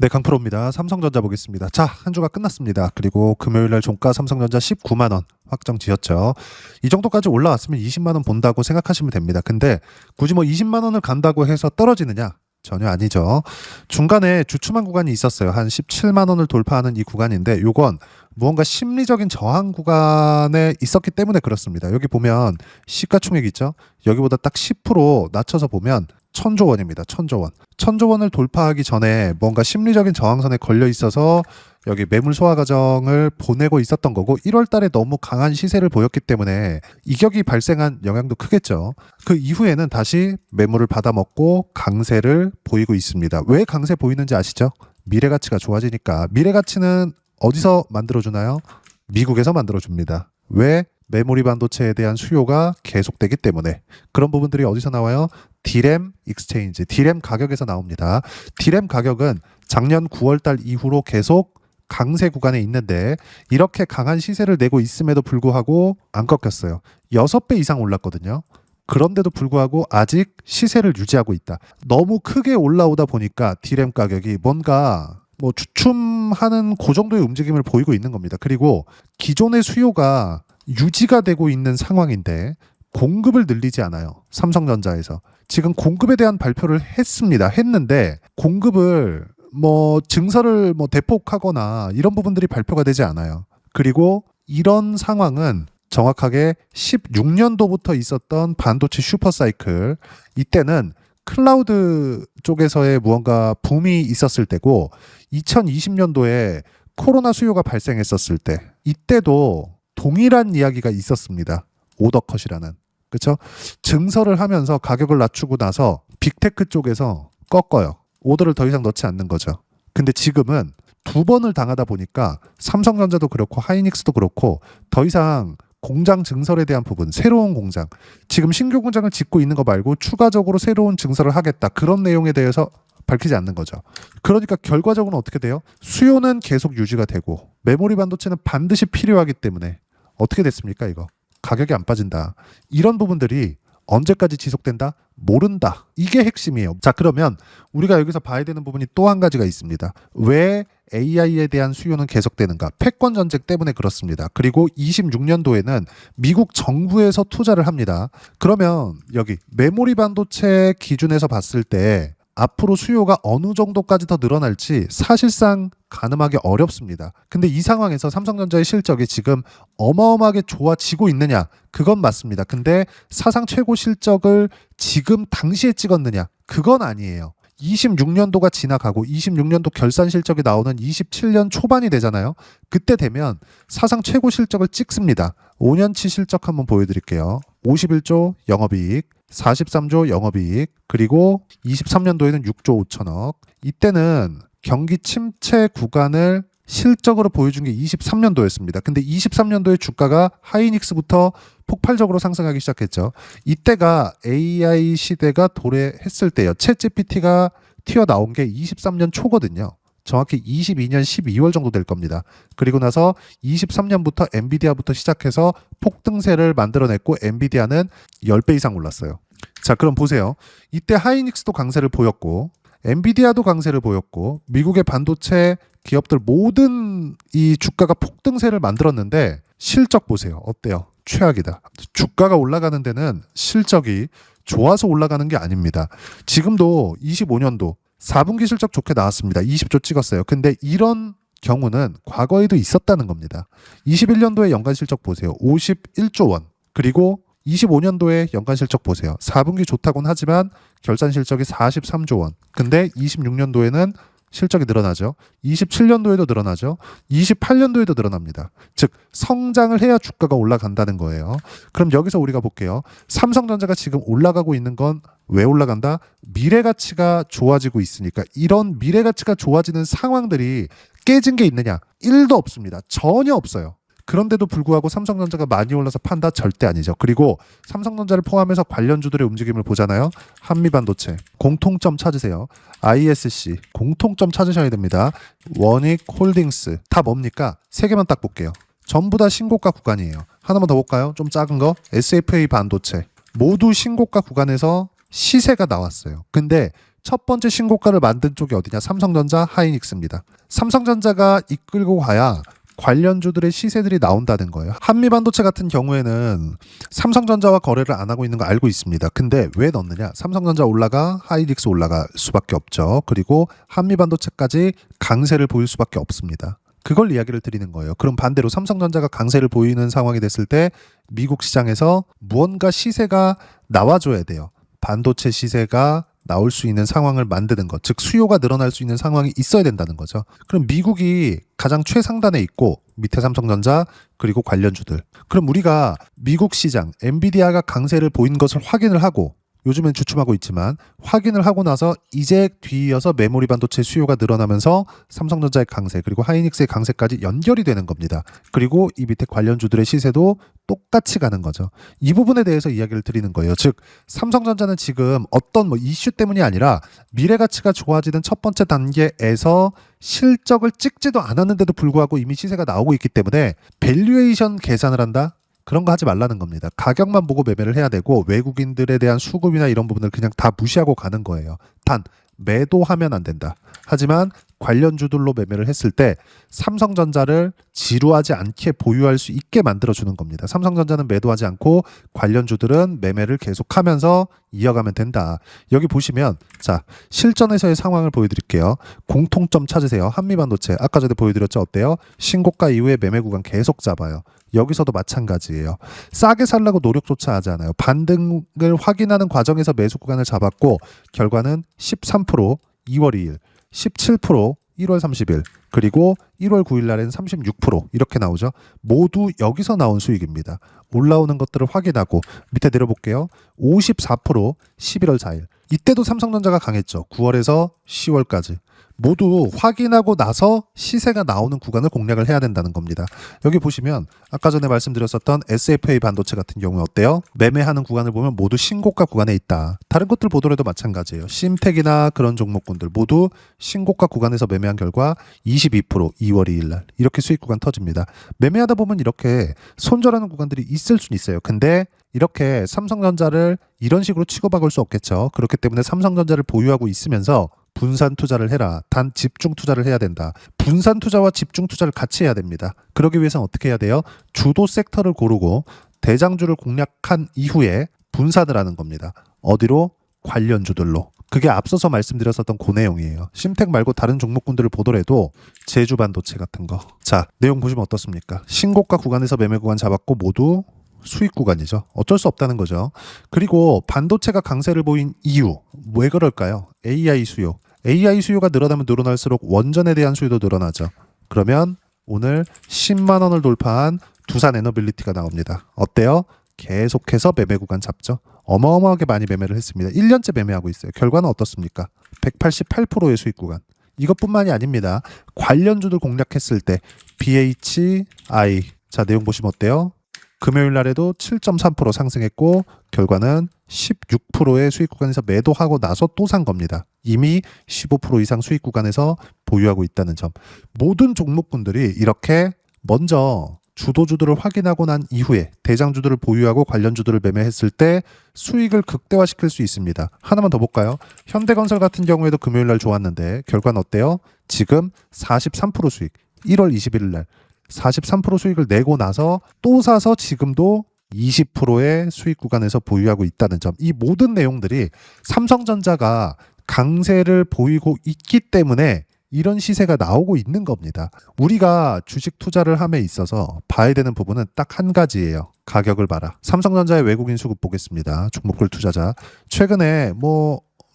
네, 강프로입니다. 삼성전자 보겠습니다. 자, 한 주가 끝났습니다. 그리고 금요일날 종가 삼성전자 19만 원 확정 지었죠. 이 정도까지 올라왔으면 20만 원 본다고 생각하시면 됩니다. 근데 굳이 뭐 20만 원을 간다고 해서 떨어지느냐? 전혀 아니죠. 중간에 주춤한 구간이 있었어요. 한 17만 원을 돌파하는 이 구간인데 요건 무언가 심리적인 저항 구간에 있었기 때문에 그렇습니다. 여기 보면 시가총액 있죠? 여기보다 딱 10% 낮춰서 보면 1000조 원입니다. 1000조 원. 1000조 원을 돌파하기 전에 뭔가 심리적인 저항선에 걸려 있어서 여기 매물 소화 과정을 보내고 있었던 거고 1월 달에 너무 강한 시세를 보였기 때문에 이격이 발생한 영향도 크겠죠. 그 이후에는 다시 매물을 받아먹고 강세를 보이고 있습니다. 왜 강세 보이는지 아시죠? 미래 가치가 좋아지니까. 미래 가치는 어디서 만들어주나요? 미국에서 만들어줍니다. 왜? 메모리 반도체에 대한 수요가 계속되기 때문에. 그런 부분들이 어디서 나와요? 디램 익스체인지, 디램 가격에서 나옵니다. 디램 가격은 작년 9월 달 이후로 계속 강세 구간에 있는데 이렇게 강한 시세를 내고 있음에도 불구하고 안 꺾였어요. 6배 이상 올랐거든요. 그런데도 불구하고 아직 시세를 유지하고 있다. 너무 크게 올라오다 보니까 디램 가격이 뭔가 뭐 주춤하는 그 정도의 움직임을 보이고 있는 겁니다. 그리고 기존의 수요가 유지가 되고 있는 상황인데 공급을 늘리지 않아요. 삼성전자에서. 지금 공급에 대한 발표를 했는데 공급을 뭐 증설을 뭐 대폭하거나 이런 부분들이 발표가 되지 않아요. 그리고 이런 상황은 정확하게 16년도부터 있었던 반도체 슈퍼사이클, 이때는 클라우드 쪽에서의 무언가 붐이 있었을 때고 2020년도에 코로나 수요가 발생했었을 때 이때도 동일한 이야기가 있었습니다. 오더컷이라는. 그렇죠? 증설을 하면서 가격을 낮추고 나서 빅테크 쪽에서 꺾어요. 오더를 더 이상 넣지 않는 거죠. 근데 지금은 두 번을 당하다 보니까 삼성전자도 그렇고 하이닉스도 그렇고 더 이상 공장 증설에 대한 부분, 새로운 공장, 지금 신규 공장을 짓고 있는 거 말고 추가적으로 새로운 증설을 하겠다. 그런 내용에 대해서 밝히지 않는 거죠. 그러니까 결과적으로 어떻게 돼요? 수요는 계속 유지가 되고 메모리 반도체는 반드시 필요하기 때문에 어떻게 됐습니까, 이거? 가격이 안 빠진다. 이런 부분들이 언제까지 지속된다? 모른다. 이게 핵심이에요. 자, 그러면 우리가 여기서 봐야 되는 부분이 또 한 가지가 있습니다. 왜 AI에 대한 수요는 계속되는가? 패권 전쟁 때문에 그렇습니다. 그리고 26년도에는 미국 정부에서 투자를 합니다. 그러면 여기 메모리 반도체 기준에서 봤을 때 앞으로 수요가 어느 정도까지 더 늘어날지 사실상 가늠하기 어렵습니다. 근데 이 상황에서 삼성전자의 실적이 지금 어마어마하게 좋아지고 있느냐? 그건 맞습니다. 근데 사상 최고 실적을 지금 당시에 찍었느냐? 그건 아니에요. 26년도가 지나가고 26년도 결산 실적이 나오는 27년 초반이 되잖아요. 그때 되면 사상 최고 실적을 찍습니다. 5년치 실적 한번 보여드릴게요. 51조 영업이익, 43조 영업이익, 그리고 23년도에는 6조 5천억. 이때는 경기 침체 구간을 실적으로 보여준 게 23년도였습니다. 근데 23년도에 주가가 하이닉스부터 폭발적으로 상승하기 시작했죠. 이때가 AI 시대가 도래했을 때요. 챗GPT가 튀어나온 게 23년 초거든요. 정확히 22년 12월 정도 될 겁니다. 그리고 나서 23년부터 엔비디아부터 시작해서 폭등세를 만들어냈고 엔비디아는 10배 이상 올랐어요. 자, 그럼 보세요. 이때 하이닉스도 강세를 보였고 엔비디아도 강세를 보였고 미국의 반도체 기업들 모든 이 주가가 폭등세를 만들었는데 실적 보세요. 어때요? 최악이다. 주가가 올라가는 데는 실적이 좋아서 올라가는 게 아닙니다. 지금도 25년도 4분기 실적 좋게 나왔습니다. 20조 찍었어요. 근데 이런 경우는 과거에도 있었다는 겁니다. 21년도에 연간 실적 보세요. 51조 원. 그리고 25년도에 연간 실적 보세요. 4분기 좋다고는 하지만 결산 실적이 43조 원. 근데 26년도에는 실적이 늘어나죠. 27년도에도 늘어나죠. 28년도에도 늘어납니다. 즉 성장을 해야 주가가 올라간다는 거예요. 그럼 여기서 우리가 볼게요. 삼성전자가 지금 올라가고 있는 건 왜 올라간다? 미래 가치가 좋아지고 있으니까. 이런 미래 가치가 좋아지는 상황들이 깨진 게 있느냐? 1도 없습니다. 전혀 없어요. 그런데도 불구하고 삼성전자가 많이 올라서 판다? 절대 아니죠. 그리고 삼성전자를 포함해서 관련주들의 움직임을 보잖아요. 한미반도체 공통점 찾으세요. ISC 공통점 찾으셔야 됩니다. 원익홀딩스 다 뭡니까? 세 개만 딱 볼게요. 전부 다 신고가 구간이에요. 하나만 더 볼까요? 좀 작은 거 SFA 반도체 모두 신고가 구간에서 시세가 나왔어요. 근데 첫 번째 신고가를 만든 쪽이 어디냐? 삼성전자, 하이닉스입니다. 삼성전자가 이끌고 가야 관련주들의 시세들이 나온다는 거예요. 한미반도체 같은 경우에는 삼성전자와 거래를 안 하고 있는 거 알고 있습니다. 근데 왜 넣느냐? 삼성전자 올라가 하이닉스 올라갈 수밖에 없죠. 그리고 한미반도체까지 강세를 보일 수밖에 없습니다. 그걸 이야기를 드리는 거예요. 그럼 반대로 삼성전자가 강세를 보이는 상황이 됐을 때 미국 시장에서 무언가 시세가 나와줘야 돼요. 반도체 시세가 나올 수 있는 상황을 만드는 것, 즉 수요가 늘어날 수 있는 상황이 있어야 된다는 거죠. 그럼 미국이 가장 최상단에 있고 밑에 삼성전자 그리고 관련주들. 그럼 우리가 미국 시장, 엔비디아가 강세를 보인 것을 확인을 하고 요즘엔 주춤하고 있지만 확인을 하고 나서 이제 뒤이어서 메모리 반도체 수요가 늘어나면서 삼성전자의 강세 그리고 하이닉스의 강세까지 연결이 되는 겁니다. 그리고 이 밑에 관련주들의 시세도 똑같이 가는 거죠. 이 부분에 대해서 이야기를 드리는 거예요. 즉 삼성전자는 지금 어떤 이슈 때문이 아니라 미래 가치가 좋아지는 첫 번째 단계에서 실적을 찍지도 않았는데도 불구하고 이미 시세가 나오고 있기 때문에 밸류에이션 계산을 한다? 그런 거 하지 말라는 겁니다. 가격만 보고 매매를 해야 되고 외국인들에 대한 수급이나 이런 부분을 그냥 다 무시하고 가는 거예요. 단 매도하면 안 된다. 하지만 관련주들로 매매를 했을 때 삼성전자를 지루하지 않게 보유할 수 있게 만들어주는 겁니다. 삼성전자는 매도하지 않고 관련주들은 매매를 계속하면서 이어가면 된다. 여기 보시면 자 실전에서의 상황을 보여드릴게요. 공통점 찾으세요. 한미반도체 아까 전에 보여드렸죠. 어때요? 신고가 이후에 매매 구간 계속 잡아요. 여기서도 마찬가지예요. 싸게 살라고 노력조차 하지 않아요. 반등을 확인하는 과정에서 매수 구간을 잡았고 결과는 13% 2월 2일, 17% 1월 30일, 그리고 1월 9일 날엔 36% 이렇게 나오죠. 모두 여기서 나온 수익입니다. 올라오는 것들을 확인하고 밑에 내려볼게요. 54% 11월 4일. 이때도 삼성전자가 강했죠. 9월에서 10월까지. 모두 확인하고 나서 시세가 나오는 구간을 공략을 해야 된다는 겁니다. 여기 보시면 아까 전에 말씀드렸었던 SFA 반도체 같은 경우에 어때요? 매매하는 구간을 보면 모두 신고가 구간에 있다. 다른 것들 보더라도 마찬가지예요. 심텍이나 그런 종목군들 모두 신고가 구간에서 매매한 결과 22% 2월 2일 날 이렇게 수익 구간 터집니다. 매매하다 보면 이렇게 손절하는 구간들이 있을 수는 있어요. 근데 이렇게 삼성전자를 이런 식으로 치고 박을 수 없겠죠. 그렇기 때문에 삼성전자를 보유하고 있으면서 분산 투자를 해라. 단 집중 투자를 해야 된다. 분산 투자와 집중 투자를 같이 해야 됩니다. 그러기 위해서는 어떻게 해야 돼요? 주도 섹터를 고르고 대장주를 공략한 이후에 분산을 하는 겁니다. 어디로? 관련주들로. 그게 앞서서 말씀드렸었던 그 내용이에요. 심텍 말고 다른 종목군들을 보더라도 제주 반도체 같은 거. 자, 내용 보시면 어떻습니까? 신고가 구간에서 매매 구간 잡았고 모두 수익 구간이죠. 어쩔 수 없다는 거죠. 그리고 반도체가 강세를 보인 이유 왜 그럴까요? AI 수요. AI 수요가 늘어나면 늘어날수록 원전에 대한 수요도 늘어나죠. 그러면 오늘 10만 원을 돌파한 두산 에너빌리티가 나옵니다. 어때요? 계속해서 매매 구간 잡죠. 어마어마하게 많이 매매를 했습니다. 1년째 매매하고 있어요. 결과는 어떻습니까? 188%의 수익 구간. 이것뿐만이 아닙니다. 관련주들 공략했을 때 BHI 자 내용 보시면 어때요? 금요일 날에도 7.3% 상승했고 결과는 16%의 수익 구간에서 매도하고 나서 또 산 겁니다. 이미 15% 이상 수익 구간에서 보유하고 있다는 점. 모든 종목군들이 이렇게 먼저 주도주들을 확인하고 난 이후에 대장주들을 보유하고 관련주들을 매매했을 때 수익을 극대화시킬 수 있습니다. 하나만 더 볼까요? 현대건설 같은 경우에도 금요일 날 좋았는데 결과는 어때요? 지금 43% 수익. 1월 21일 날 43% 수익을 내고 나서 또 사서 지금도 20%의 수익 구간에서 보유하고 있다는 점. 이 모든 내용들이 삼성전자가 강세를 보이고 있기 때문에 이런 시세가 나오고 있는 겁니다. 우리가 주식 투자를 함에 있어서 봐야 되는 부분은 딱 한 가지예요. 가격을 봐라. 삼성전자의 외국인 수급 보겠습니다. 종목별 투자자. 최근에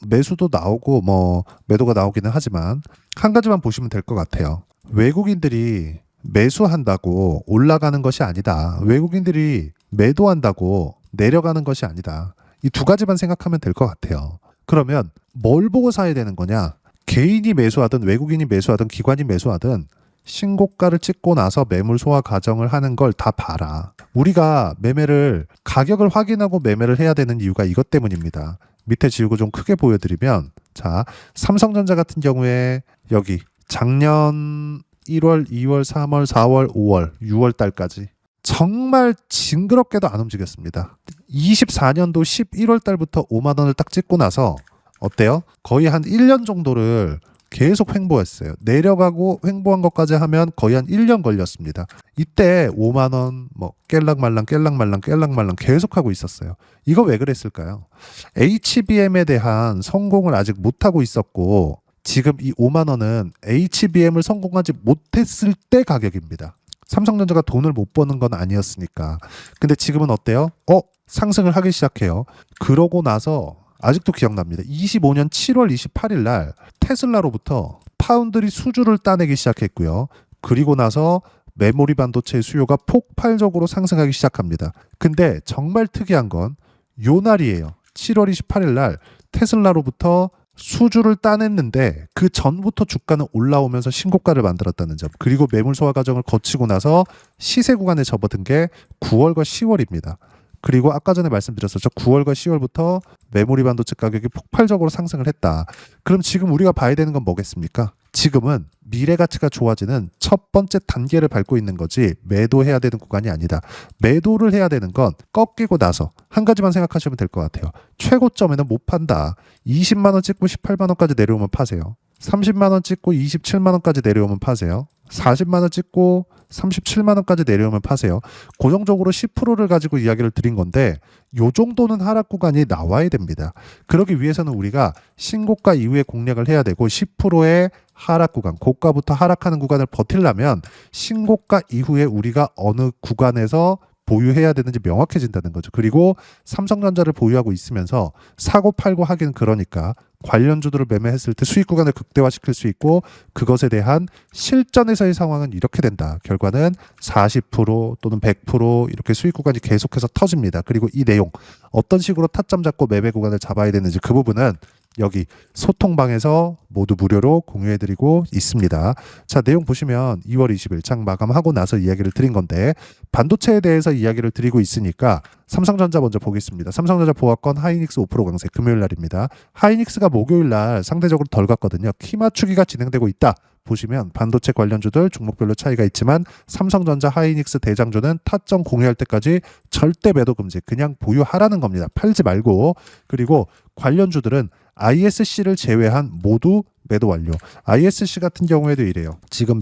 매수도 나오고 매도가 나오기는 하지만 한 가지만 보시면 될 것 같아요. 외국인들이 매수한다고 올라가는 것이 아니다. 외국인들이 매도한다고 내려가는 것이 아니다. 이 두 가지만 생각하면 될 것 같아요. 그러면 뭘 보고 사야 되는 거냐? 개인이 매수하든 외국인이 매수하든 기관이 매수하든 신고가를 찍고 나서 매물 소화 과정을 하는 걸 다 봐라. 우리가 매매를 가격을 확인하고 매매를 해야 되는 이유가 이것 때문입니다. 밑에 지우고 좀 크게 보여드리면 자 삼성전자 같은 경우에 여기 작년 1월, 2월, 3월, 4월, 5월, 6월 달까지 정말 징그럽게도 안 움직였습니다. 24년도 11월 달부터 5만 원을 딱 찍고 나서 어때요? 거의 한 1년 정도를 계속 횡보했어요. 내려가고 횡보한 것까지 하면 거의 한 1년 걸렸습니다. 이때 5만 원 뭐 깰랑말랑 깰랑말랑 깰랑말랑 계속하고 있었어요. 이거 왜 그랬을까요? HBM에 대한 성공을 아직 못하고 있었고 지금 이 5만 원은 HBM을 성공하지 못했을 때 가격입니다. 삼성전자가 돈을 못 버는 건 아니었으니까. 근데 지금은 어때요? 상승을 하기 시작해요. 그러고 나서 아직도 기억납니다. 25년 7월 28일 날 테슬라로부터 파운드리 수주를 따내기 시작했고요. 그리고 나서 메모리 반도체의 수요가 폭발적으로 상승하기 시작합니다. 근데 정말 특이한 건 요 날이에요. 7월 28일 날 테슬라로부터 수주를 따냈는데 그 전부터 주가는 올라오면서 신고가를 만들었다는 점. 그리고 매물 소화 과정을 거치고 나서 시세 구간에 접어든 게 9월과 10월입니다. 그리고 아까 전에 말씀드렸었죠. 9월과 10월부터 메모리 반도체 가격이 폭발적으로 상승을 했다. 그럼 지금 우리가 봐야 되는 건 뭐겠습니까? 지금은 미래 가치가 좋아지는 첫 번째 단계를 밟고 있는 거지 매도해야 되는 구간이 아니다. 매도를 해야 되는 건 꺾이고 나서 한 가지만 생각하시면 될 것 같아요. 최고점에는 못 판다. 20만 원 찍고 18만 원까지 내려오면 파세요. 30만 원 찍고 27만 원까지 내려오면 파세요. 40만 원 찍고 37만 원까지 내려오면 파세요. 고정적으로 10%를 가지고 이야기를 드린 건데 요 정도는 하락 구간이 나와야 됩니다. 그러기 위해서는 우리가 신고가 이후에 공략을 해야 되고 10%의 하락 구간, 고가부터 하락하는 구간을 버틸려면 신고가 이후에 우리가 어느 구간에서 보유해야 되는지 명확해진다는 거죠. 그리고 삼성전자를 보유하고 있으면서 사고 팔고 하기는 그러니까 관련주들을 매매했을 때 수익 구간을 극대화시킬 수 있고 그것에 대한 실전에서의 상황은 이렇게 된다. 결과는 40% 또는 100% 이렇게 수익 구간이 계속해서 터집니다. 그리고 이 내용 어떤 식으로 타점 잡고 매매 구간을 잡아야 되는지 그 부분은 여기 소통방에서 모두 무료로 공유해드리고 있습니다. 자, 내용 보시면 2월 20일 장 마감하고 나서 이야기를 드린 건데 반도체에 대해서 이야기를 드리고 있으니까 삼성전자 먼저 보겠습니다. 삼성전자 보합권 하이닉스 5% 강세 금요일 날입니다. 하이닉스가 목요일 날 상대적으로 덜 갔거든요. 키 맞추기가 진행되고 있다. 보시면 반도체 관련주들 종목별로 차이가 있지만 삼성전자 하이닉스 대장주는 타점 공유할 때까지 절대 매도 금지 그냥 보유하라는 겁니다. 팔지 말고. 그리고 관련주들은 ISC를 제외한 모두 매도 완료. ISC 같은 경우에도 이래요. 지금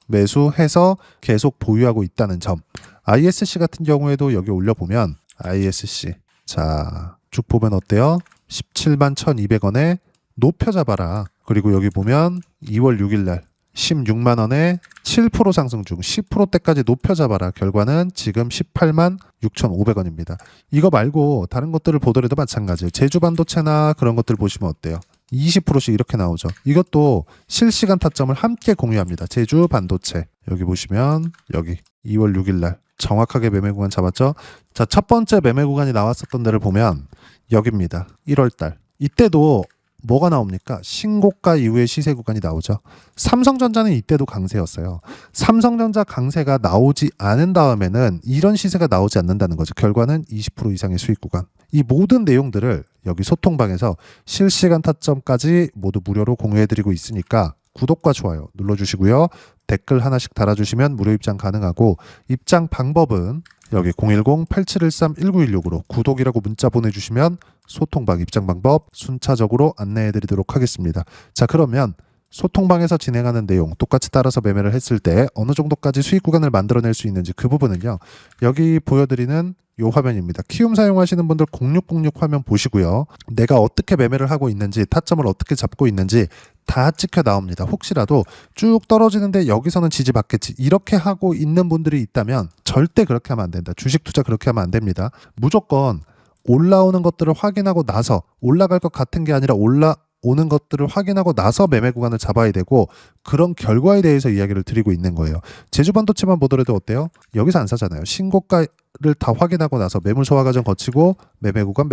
매수해서 계속 보유하고 있다는 점. ISC 같은 경우에도 여기 올려보면 ISC 자 쭉 보면 어때요? 17만 1,200원에 높여 잡아라. 그리고 여기 보면 2월 6일 날 16만 원에 7% 상승 중 10%대까지 높여 잡아라. 결과는 지금 18만 6,500원입니다. 이거 말고 다른 것들을 보더라도 마찬가지예요. 제주 반도체나 그런 것들 보시면 어때요? 20%씩 이렇게 나오죠. 이것도 실시간 타점을 함께 공유합니다. 제주 반도체. 여기 보시면 여기 2월 6일 날 정확하게 매매 구간 잡았죠. 자, 첫 번째 매매 구간이 나왔었던 데를 보면 여기입니다. 1월 달. 이때도 뭐가 나옵니까? 신고가 이후에 시세 구간이 나오죠. 삼성전자는 이때도 강세였어요. 삼성전자 강세가 나오지 않은 다음에는 이런 시세가 나오지 않는다는 거죠. 결과는 20% 이상의 수익 구간. 이 모든 내용들을 여기 소통방에서 실시간 타점까지 모두 무료로 공유해드리고 있으니까 구독과 좋아요 눌러주시고요. 댓글 하나씩 달아주시면 무료 입장 가능하고 입장 방법은 여기 010-8713-1916으로 구독이라고 문자 보내주시면 소통방 입장 방법 순차적으로 안내해드리도록 하겠습니다. 자, 그러면 소통방에서 진행하는 내용 똑같이 따라서 매매를 했을 때 어느 정도까지 수익 구간을 만들어낼 수 있는지 그 부분은요. 여기 보여드리는 요 화면입니다. 키움 사용하시는 분들 0606 화면 보시고요. 내가 어떻게 매매를 하고 있는지 타점을 어떻게 잡고 있는지 다 찍혀 나옵니다. 혹시라도 쭉 떨어지는데 여기서는 지지받겠지 이렇게 하고 있는 분들이 있다면 절대 그렇게 하면 안 된다. 주식 투자 그렇게 하면 안 됩니다. 무조건 올라오는 것들을 확인하고 나서 올라갈 것 같은 게 아니라 올라오는 것들을 확인하고 나서 매매 구간을 잡아야 되고 그런 결과에 대해서 이야기를 드리고 있는 거예요. 제주반도체만 보더라도 어때요? 여기서 안 사잖아요. 신고가를 다 확인하고 나서 매물 소화 과정 거치고 매매 구간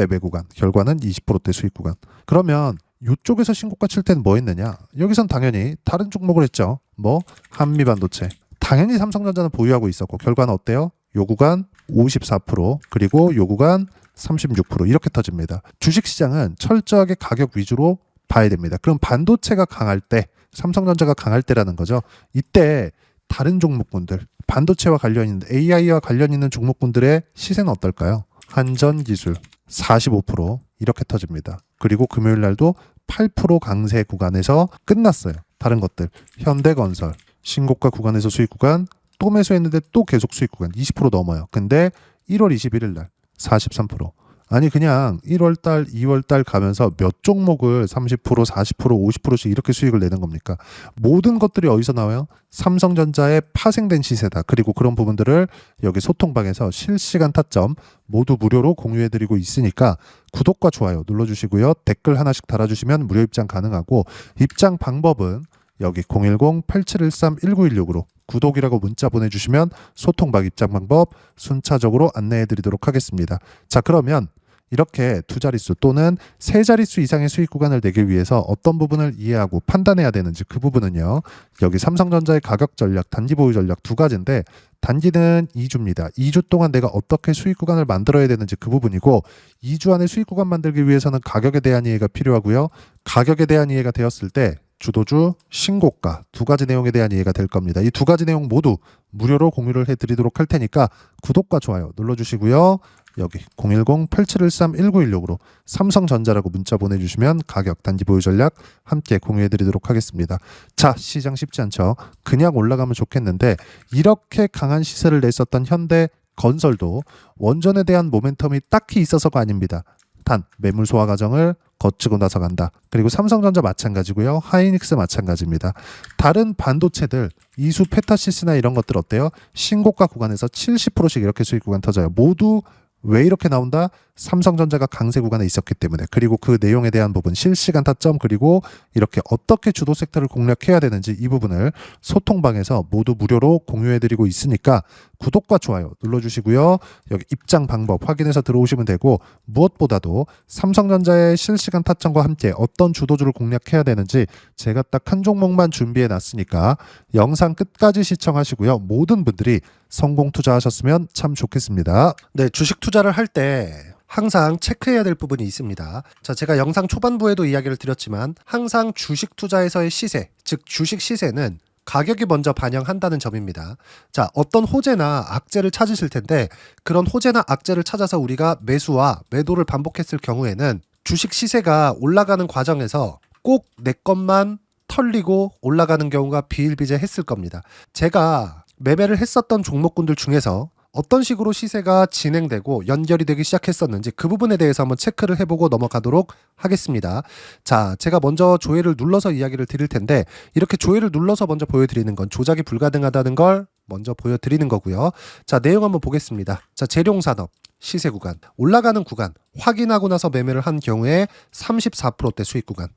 결과는 20%대 수익 구간. 그러면 이쪽에서 신고가 칠 때는 뭐 했느냐? 여기선 당연히 다른 종목을 했죠. 뭐 한미반도체. 당연히 삼성전자는 보유하고 있었고 결과는 어때요? 요 구간 54% 그리고 요 구간 36% 이렇게 터집니다. 주식시장은 철저하게 가격 위주로 봐야 됩니다. 그럼 반도체가 강할 때, 삼성전자가 강할 때라는 거죠. 이때 다른 종목군들, 반도체와 관련 있는 AI와 관련 있는 종목군들의 시세는 어떨까요? 한전기술 45%, 이렇게 터집니다. 그리고 금요일 날도 8% 강세 구간에서 끝났어요. 다른 것들 현대건설 신고가 구간에서 수익 구간 또 매수했는데 또 계속 수익 구간 20% 넘어요. 근데 1월 21일 날 43%. 아니 그냥 1월달, 2월달 가면서 몇 종목을 30%, 40%, 50%씩 이렇게 수익을 내는 겁니까? 모든 것들이 어디서 나와요? 삼성전자의 파생된 시세다. 그리고 그런 부분들을 여기 소통방에서 실시간 타점 모두 무료로 공유해드리고 있으니까 구독과 좋아요 눌러주시고요. 댓글 하나씩 달아주시면 무료 입장 가능하고 입장 방법은 여기 010-8713-1916으로 구독이라고 문자 보내주시면 소통방 입장 방법 순차적으로 안내해드리도록 하겠습니다. 자 그러면 이렇게 두 자릿수 또는 세 자릿수 이상의 수익 구간을 내기 위해서 어떤 부분을 이해하고 판단해야 되는지 그 부분은요. 여기 삼성전자의 가격 전략, 단기 보유 전략 두 가지인데 단기는 2주입니다. 2주 동안 내가 어떻게 수익 구간을 만들어야 되는지 그 부분이고 2주 안에 수익 구간 만들기 위해서는 가격에 대한 이해가 필요하고요. 가격에 대한 이해가 되었을 때 주도주, 신고가 두 가지 내용에 대한 이해가 될 겁니다. 이 두 가지 내용 모두 무료로 공유를 해드리도록 할 테니까 구독과 좋아요 눌러주시고요. 여기 010-8713-1916으로 삼성전자라고 문자 보내주시면 가격, 단기 보유 전략 함께 공유해드리도록 하겠습니다. 자, 시장 쉽지 않죠? 그냥 올라가면 좋겠는데 이렇게 강한 시세를 냈었던 현대건설도 원전에 대한 모멘텀이 딱히 있어서가 아닙니다. 단 매물 소화 과정을 거치고 나서 간다. 그리고 삼성전자 마찬가지고요. 하이닉스 마찬가지입니다. 다른 반도체들 이수 페타시스나 이런 것들 어때요? 신고가 구간에서 70%씩 이렇게 수익 구간 터져요. 모두 왜 이렇게 나온다? 삼성전자가 강세 구간에 있었기 때문에. 그리고 그 내용에 대한 부분 실시간 타점 그리고 이렇게 어떻게 주도 섹터를 공략해야 되는지 이 부분을 소통방에서 모두 무료로 공유해드리고 있으니까 구독과 좋아요 눌러주시고요. 여기 입장 방법 확인해서 들어오시면 되고 무엇보다도 삼성전자의 실시간 타점과 함께 어떤 주도주를 공략해야 되는지 제가 딱 한 종목만 준비해 놨으니까 영상 끝까지 시청하시고요. 모든 분들이 성공 투자하셨으면 참 좋겠습니다. 네, 주식 투자를 할 때 항상 체크해야 될 부분이 있습니다. 자, 제가 영상 초반부에도 이야기를 드렸지만 항상 주식 투자에서의 시세, 즉 주식 시세는 가격이 먼저 반영한다는 점입니다. 자, 어떤 호재나 악재를 찾으실 텐데 그런 호재나 악재를 찾아서 우리가 매수와 매도를 반복했을 경우에는 주식 시세가 올라가는 과정에서 꼭 내 것만 털리고 올라가는 경우가 비일비재했을 겁니다. 제가 매매를 했었던 종목군들 중에서 어떤 식으로 시세가 진행되고 연결이 되기 시작했었는지 그 부분에 대해서 한번 체크를 해보고 넘어가도록 하겠습니다. 자, 제가 먼저 조회를 눌러서 이야기를 드릴 텐데 이렇게 조회를 눌러서 먼저 보여드리는 건 조작이 불가능하다는 걸 먼저 보여드리는 거고요. 자, 내용 한번 보겠습니다. 자, 재룡산업 시세 구간 올라가는 구간 확인하고 나서 매매를 한 경우에 34%대 수익 구간.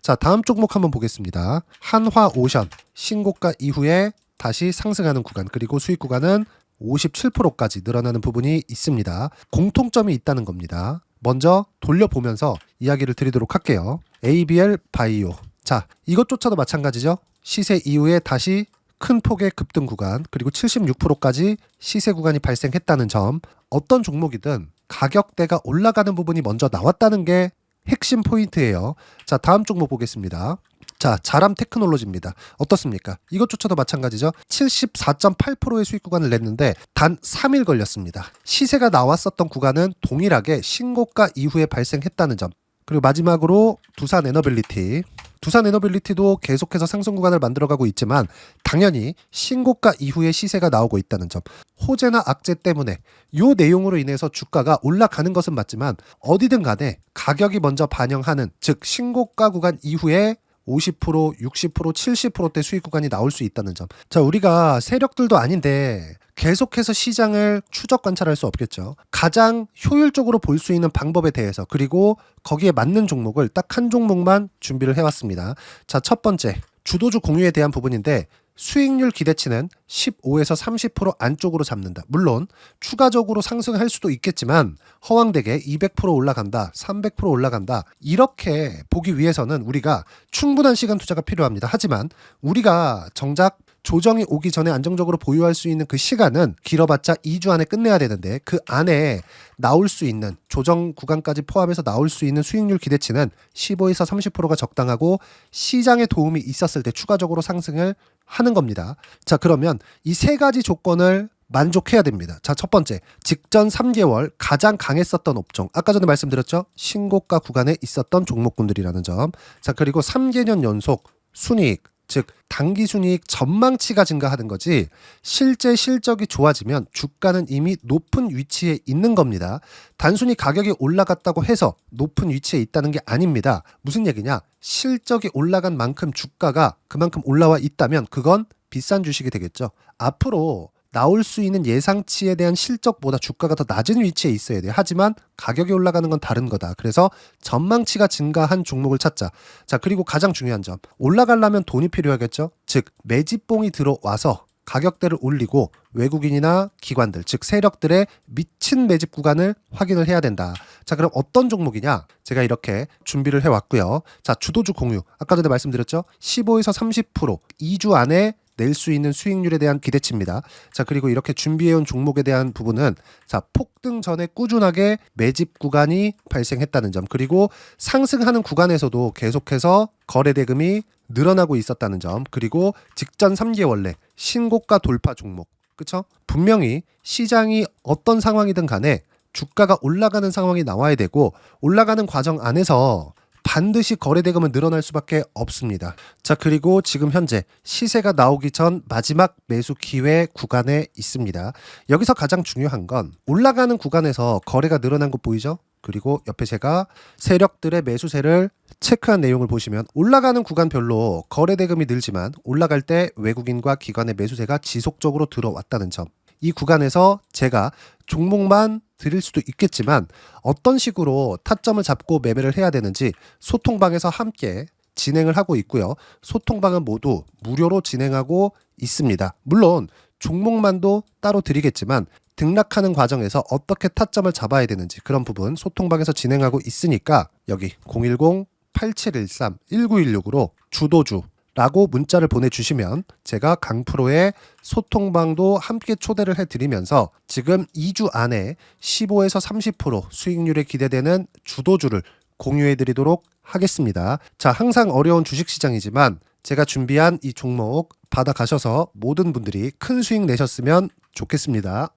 자, 다음 종목 한번 보겠습니다. 한화오션 신고가 이후에 다시 상승하는 구간 그리고 수익 구간은 57%까지 늘어나는 부분이 있습니다. 공통점이 있다는 겁니다. 먼저 돌려보면서 이야기를 드리도록 할게요. ABL 바이오. 자, 이것조차도 마찬가지죠. 시세 이후에 다시 큰 폭의 급등 구간 그리고 76%까지 시세 구간이 발생했다는 점. 어떤 종목이든 가격대가 올라가는 부분이 먼저 나왔다는 게 핵심 포인트예요. 자, 다음 종목 보겠습니다. 자, 자람 테크놀로지입니다. 어떻습니까? 이것조차도 마찬가지죠. 74.8%의 수익 구간을 냈는데 단 3일 걸렸습니다. 시세가 나왔었던 구간은 동일하게 신고가 이후에 발생했다는 점. 그리고 마지막으로 두산 에너빌리티. 두산 에너빌리티도 계속해서 상승 구간을 만들어가고 있지만 당연히 신고가 이후에 시세가 나오고 있다는 점. 호재나 악재 때문에 이 내용으로 인해서 주가가 올라가는 것은 맞지만 어디든 간에 가격이 먼저 반영하는 즉 신고가 구간 이후에 50%, 60%, 70%대 수익 구간이 나올 수 있다는 점. 자, 우리가 세력들도 아닌데 계속해서 시장을 추적 관찰할 수 없겠죠. 가장 효율적으로 볼 수 있는 방법에 대해서 그리고 거기에 맞는 종목을 딱 한 종목만 준비를 해왔습니다. 자, 첫 번째 주도주 공유에 대한 부분인데 수익률 기대치는 15에서 30% 안쪽으로 잡는다. 물론 추가적으로 상승할 수도 있겠지만 허황되게 200% 올라간다, 300% 올라간다. 이렇게 보기 위해서는 우리가 충분한 시간 투자가 필요합니다. 하지만 우리가 정작 조정이 오기 전에 안정적으로 보유할 수 있는 그 시간은 길어봤자 2주 안에 끝내야 되는데 그 안에 나올 수 있는 조정 구간까지 포함해서 나올 수 있는 수익률 기대치는 15에서 30%가 적당하고 시장에 도움이 있었을 때 추가적으로 상승을 하는 겁니다. 자, 그러면 이 세 가지 조건을 만족해야 됩니다. 자, 첫 번째, 직전 3개월 가장 강했었던 업종. 아까 전에 말씀드렸죠? 신고가 구간에 있었던 종목군들이라는 점. 자, 그리고 3개년 연속 순이익, 즉 단기 순이익 전망치가 증가하는 거지 실제 실적이 좋아지면 주가는 이미 높은 위치에 있는 겁니다. 단순히 가격이 올라갔다고 해서 높은 위치에 있다는 게 아닙니다. 무슨 얘기냐? 실적이 올라간 만큼 주가가 그만큼 올라와 있다면 그건 비싼 주식이 되겠죠. 앞으로 나올 수 있는 예상치에 대한 실적보다 주가가 더 낮은 위치에 있어야 돼요. 하지만 가격이 올라가는 건 다른 거다. 그래서 전망치가 증가한 종목을 찾자. 자, 그리고 가장 중요한 점. 올라가려면 돈이 필요하겠죠. 즉 매집봉이 들어와서 가격대를 올리고 외국인이나 기관들, 즉 세력들의 미친 매집 구간을 확인을 해야 된다. 자, 그럼 어떤 종목이냐? 제가 이렇게 준비를 해왔고요. 자, 주도주 공유. 아까 전에 말씀드렸죠. 15에서 30% 2주 안에 낼 수 있는 수익률에 대한 기대치입니다. 자, 그리고 이렇게 준비해온 종목에 대한 부분은 자, 폭등 전에 꾸준하게 매집 구간이 발생했다는 점, 그리고 상승하는 구간에서도 계속해서 거래 대금이 늘어나고 있었다는 점, 그리고 직전 3개월 내 신고가 돌파 종목. 그쵸? 분명히 시장이 어떤 상황이든 간에 주가가 올라가는 상황이 나와야 되고 올라가는 과정 안에서 반드시 거래 대금은 늘어날 수밖에 없습니다. 자, 그리고 지금 현재 시세가 나오기 전 마지막 매수 기회 구간에 있습니다. 여기서 가장 중요한 건 올라가는 구간에서 거래가 늘어난 거 보이죠? 그리고 옆에 제가 세력들의 매수세를 체크한 내용을 보시면 올라가는 구간별로 거래 대금이 늘지만 올라갈 때 외국인과 기관의 매수세가 지속적으로 들어왔다는 점. 이 구간에서 제가 종목만 드릴 수도 있겠지만 어떤 식으로 타점을 잡고 매매를 해야 되는지 소통방에서 함께 진행을 하고 있고요. 소통방은 모두 무료로 진행하고 있습니다. 물론 종목만도 따로 드리겠지만 등락하는 과정에서 어떻게 타점을 잡아야 되는지 그런 부분 소통방에서 진행하고 있으니까 여기 010-8713-1916으로 주도주 라고 문자를 보내주시면 제가 강프로의 소통방도 함께 초대를 해드리면서 지금 2주 안에 15에서 30% 수익률에 기대되는 주도주를 공유해드리도록 하겠습니다. 자, 항상 어려운 주식시장이지만 제가 준비한 이 종목 받아가셔서 모든 분들이 큰 수익 내셨으면 좋겠습니다.